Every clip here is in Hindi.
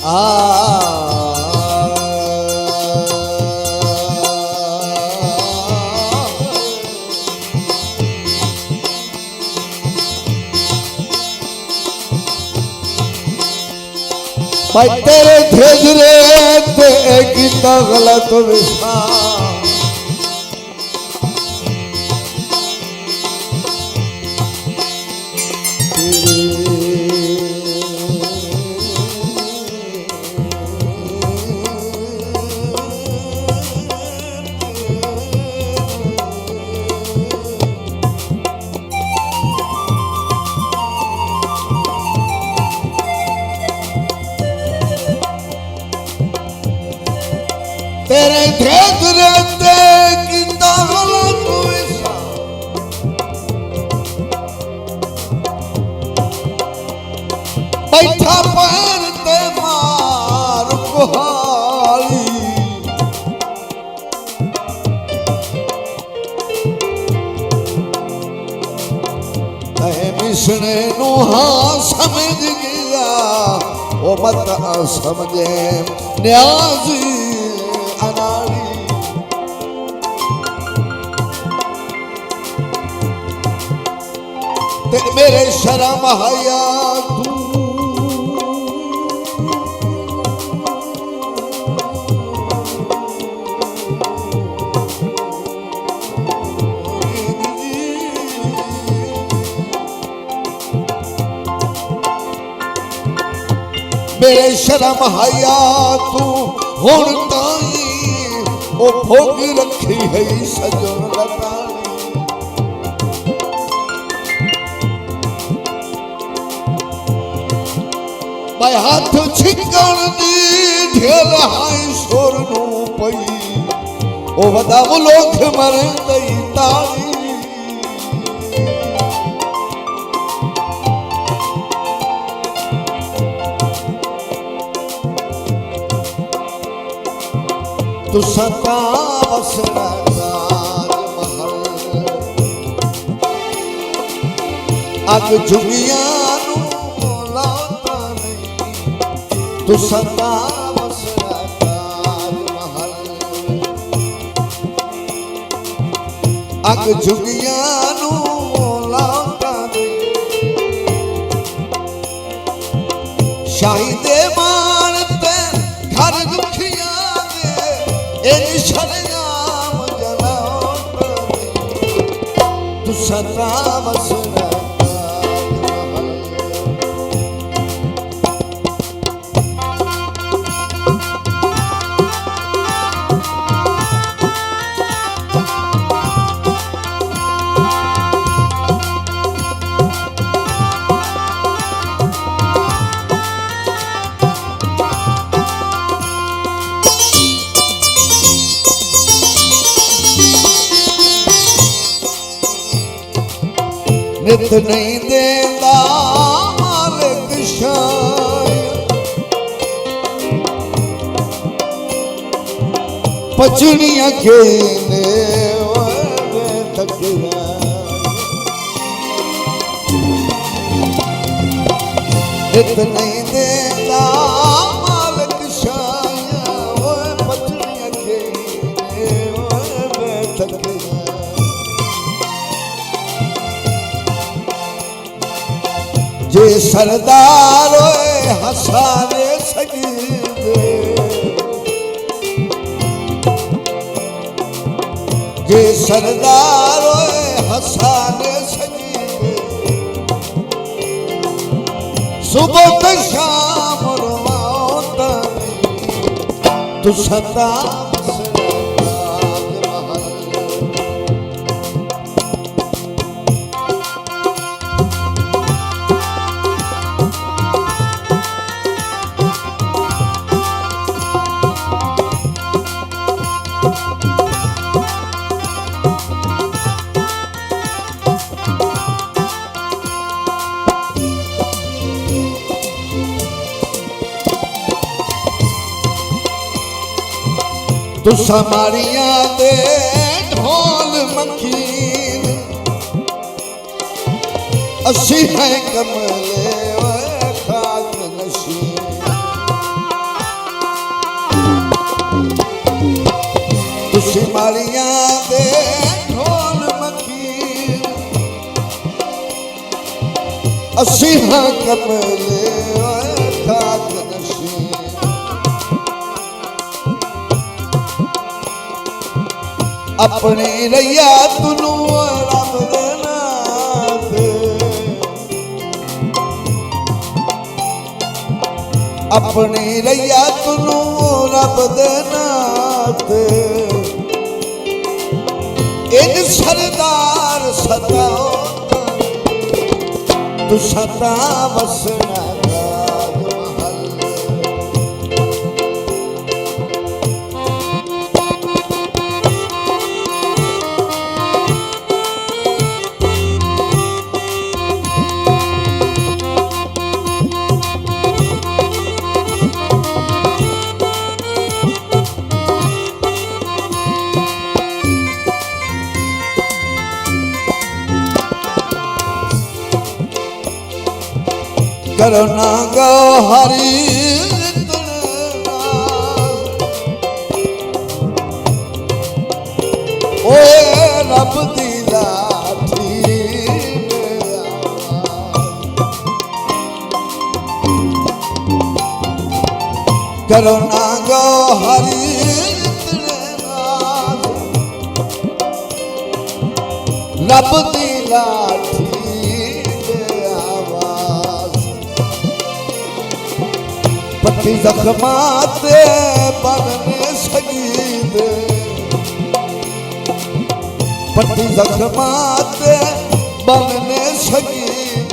भाई तेरे भेजरे ते गीता गलत विसा तेरे भेद रहते गीता गलत विसा बैठा पैर ते मार कुहाली तहे मिसने नू हाँ समझ गया वो मत समझे न्याजी मेरे शर्म हया तू मेरे शर्म हया तू हुण ताई ओ भोग रखी है सजन लता भाई हाथ छिकण दी ढेल हाई शोर नू पई ओ वदा मुलोक मरे गई ताली तू सता वसरा महल अग जुगिया तू सता वसरा महल अग जुगिया लौटा शाही दे मानते घर दुखिया दे शरयाम जलाओ तू सता वसरा नित नहीं देता मालिक शायद पचड़ियां के ने तकरा नित नहीं देता मालिक शायद पचड़ियां के ने तकरा जे सरदार हसारे सजीदे जे सरदार हसारे सजीदे सुबह तो शाम रवाता तू सता तू समारिया दे ढोल मखीन असी है कमले खाक नशीन तालियां दे ढोल मखीर असी हाँ कमले खाक नशीं अपनी रैया तू रब दे नां ते अपनी रैया तू रब दे नां ते इन सरदार सताओ तू सता वसना करो ना गो हरी ओए रब दी लाठी करो ना गो हरी रब दी लाठी पट्टी जख्मात बनने शहीद पट्टी जख्मात बनने शहीद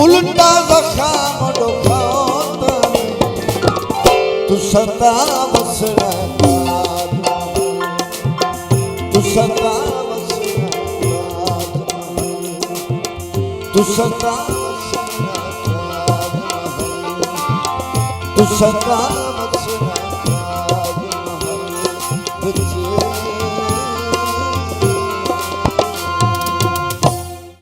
उल्टा जख्म डोखाओ तू सता वसना तू सता वसना तू सता तू सता